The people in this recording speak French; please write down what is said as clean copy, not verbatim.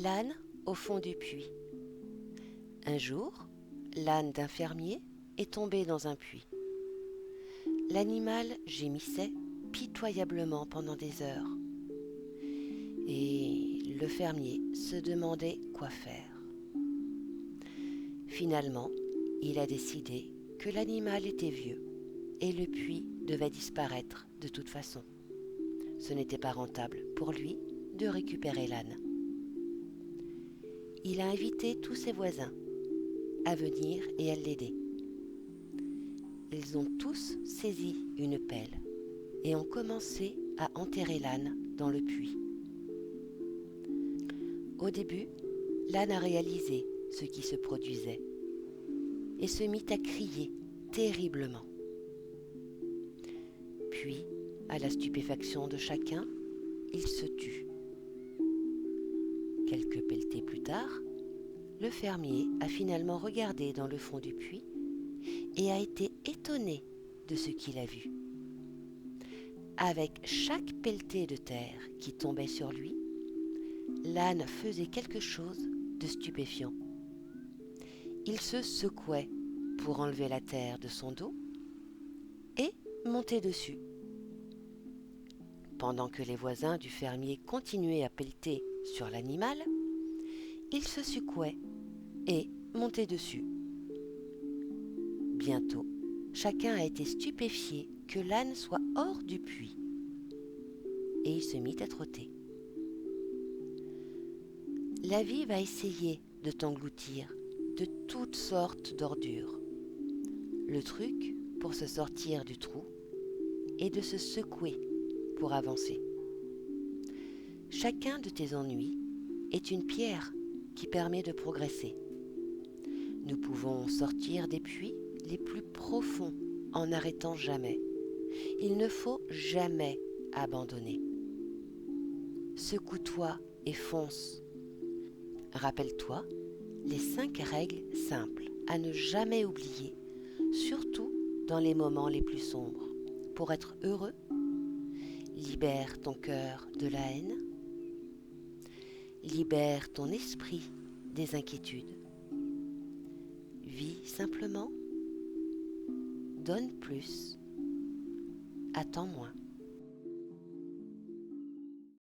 L'âne au fond du puits. Un jour, l'âne d'un fermier est tombé dans un puits. L'animal gémissait pitoyablement pendant des heures. Et le fermier se demandait quoi faire. Finalement, il a décidé que l'animal était vieux et le puits devait disparaître de toute façon. Ce n'était pas rentable pour lui de récupérer l'âne. Il a invité tous ses voisins à venir et à l'aider. Ils ont tous saisi une pelle et ont commencé à enterrer l'âne dans le puits. Au début, l'âne a réalisé ce qui se produisait et se mit à crier terriblement. Puis, à la stupéfaction de chacun, il se tut. Quelques pelletées plus tard, le fermier a finalement regardé dans le fond du puits et a été étonné de ce qu'il a vu. Avec chaque pelletée de terre qui tombait sur lui, l'âne faisait quelque chose de stupéfiant. Il se secouait pour enlever la terre de son dos et monter dessus. Pendant que les voisins du fermier continuaient à pelleter sur l'animal, il se secouait et montait dessus. Bientôt, chacun a été stupéfié que l'âne soit hors du puits et il se mit à trotter. La vie va essayer de t'engloutir de toutes sortes d'ordures. Le truc pour se sortir du trou est de se secouer pour avancer. Chacun de tes ennuis est une pierre qui permet de progresser. Nous pouvons sortir des puits les plus profonds en n'arrêtant jamais. Il ne faut jamais abandonner. Secoue-toi et fonce. Rappelle-toi les 5 règles simples à ne jamais oublier, surtout dans les moments les plus sombres. Pour être heureux, libère ton cœur de la haine, libère ton esprit des inquiétudes. Vis simplement, donne plus, attends moins.